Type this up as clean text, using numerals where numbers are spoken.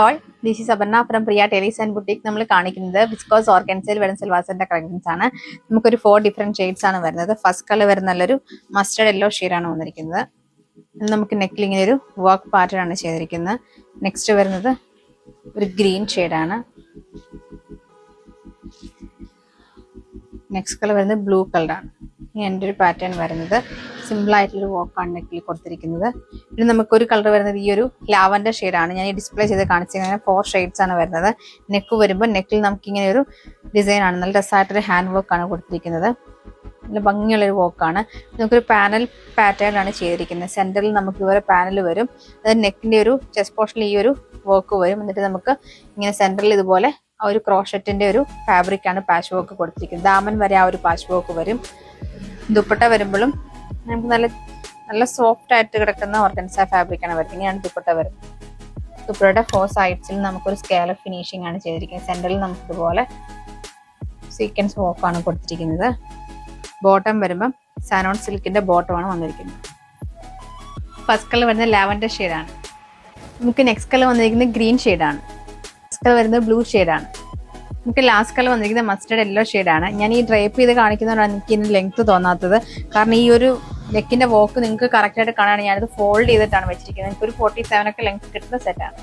All this is Aparna from Priya ടെലീസ് and boutique. നമ്മൾ കാണിക്കുന്നത് വിസ്കോസ് ഓർഗൻസയിൽ വരുന്ന സിൽവാസിന്റെ കളക്ഷൻസ് ആണ്. നമുക്കൊരു 4 ഡിഫറെന്റ് ഷെയ്ഡ്സ് ആണ് വരുന്നത്. ഫസ്റ്റ് കളർ വരുന്ന നല്ലൊരു മസ്റ്റർഡ് യെല്ലോ ഷെയ്ഡാണ് വന്നിരിക്കുന്നത്. നമുക്ക് നെക്കിൽ ഇങ്ങനെ ഒരു വർക്ക് പാറ്റേൺ ആണ് ചെയ്തിരിക്കുന്നത്. നെക്സ്റ്റ് വരുന്നത് ഒരു ഗ്രീൻ ഷെയ്ഡാണ്. നെക്സ്റ്റ് കളർ വരുന്നത് ബ്ലൂ കളറാണ്. ഇങ്ങനെ ഒരു പാറ്റേൺ വരുന്നത് സിമ്പിൾ ആയിട്ടുള്ളൊരു വർക്കാണ് നെക്കിൽ കൊടുത്തിരിക്കുന്നത്. പിന്നെ നമുക്കൊരു കളർ വരുന്നത് ഈ ഒരു ലാവൻഡർ ഷെയ്ഡാണ്. ഞാൻ ഈ ഡിസ്പ്ലേ ചെയ്ത് കാണിച്ചിരിക്കുന്നത് 4 ഷെയ്ഡ്സ് ആണ് വരുന്നത്. നെക്ക് വരുമ്പോൾ നെക്കിൽ നമുക്ക് ഇങ്ങനെ ഒരു ഡിസൈൻ ആണ്, നല്ല രസമായിട്ടൊരു ഹാൻഡ് വർക്കാണ് കൊടുത്തിരിക്കുന്നത്. നല്ല ഭംഗിയുള്ളൊരു വർക്കാണ്. നമുക്കൊരു പാനൽ പാറ്റേൺ ആണ് ചെയ്തിരിക്കുന്നത്. സെന്ററിൽ നമുക്ക് ഇതുപോലെ പാനൽ വരും. അത് നെക്കിന്റെ ഒരു ചെസ്റ്റ് പോർഷനിൽ ഈ ഒരു വർക്ക് വരും. എന്നിട്ട് നമുക്ക് ഇങ്ങനെ സെന്ററിൽ ഇതുപോലെ ആ ഒരു ക്രോഷറ്റിന്റെ ഒരു ഫാബ്രിക് ആണ് പാച്ച് വർക്ക് കൊടുത്തിരിക്കുന്നത്. ദാമൻ വരെ ആ ഒരു പാച്ച് വർക്ക് വരും. ദുപ്പട്ട വരുമ്പോഴും നമുക്ക് നല്ല നല്ല സോഫ്റ്റ് ആയിട്ട് കിടക്കുന്ന ഓർഗൻസ ഫാബ്രിക് ആണ് വരുന്നത്. ഇങ്ങനെയാണ് ദുപ്പട്ട വരുന്നത്. ദുപ്പട്ടയുടെ 4 സൈഡ്സിൽ നമുക്കൊരു സ്കേലപ്പ് ഫിനിഷിംഗ് ആണ് ചെയ്തിരിക്കുന്നത്. സെന്ററിൽ നമുക്ക് ഇതുപോലെ സീക്വൻസ് വർക്കാണ് കൊടുത്തിരിക്കുന്നത്. ബോട്ടം വരുമ്പം സാനോൺ സിൽക്കിന്റെ ബോട്ടമാണ് വന്നിരിക്കുന്നത്. ഫസ്റ്റ് കളർ വരുന്നത് ലാവൻഡർ ഷെയ്ഡാണ്. നമുക്ക് നെക്സ്റ്റ് കളർ വന്നിരിക്കുന്നത് ഗ്രീൻ ഷെയ്ഡാണ്. നെക്സ്റ്റ് കളർ വരുന്നത് ബ്ലൂ ഷെയ്ഡാണ്. നമുക്ക് ലാസ്റ്റ് കളർ വന്നിരിക്കുന്നത് മസ്റ്റർഡ് യെല്ലോ ഷെയ്ഡാണ്. ഞാൻ ഈ ഡ്രൈപ്പ് ചെയ്ത് കാണിക്കുന്നതുകൊണ്ടാണ് എനിക്ക് ഇതിന് ലെങ്ത് തോന്നാത്തത്. കാരണം ഈ ഒരു നെക്കിന്റെ വർക്ക് നിങ്ങൾക്ക് കറക്റ്റായിട്ട് കാണുകയാണെങ്കിൽ ഞാനിത് ഫോൾഡ് ചെയ്തിട്ടാണ് വെച്ചിരിക്കുന്നത്. എനിക്കൊരു 47 ഒക്കെ ലെങ്ത് കിട്ടുന്ന സെറ്റാണ്.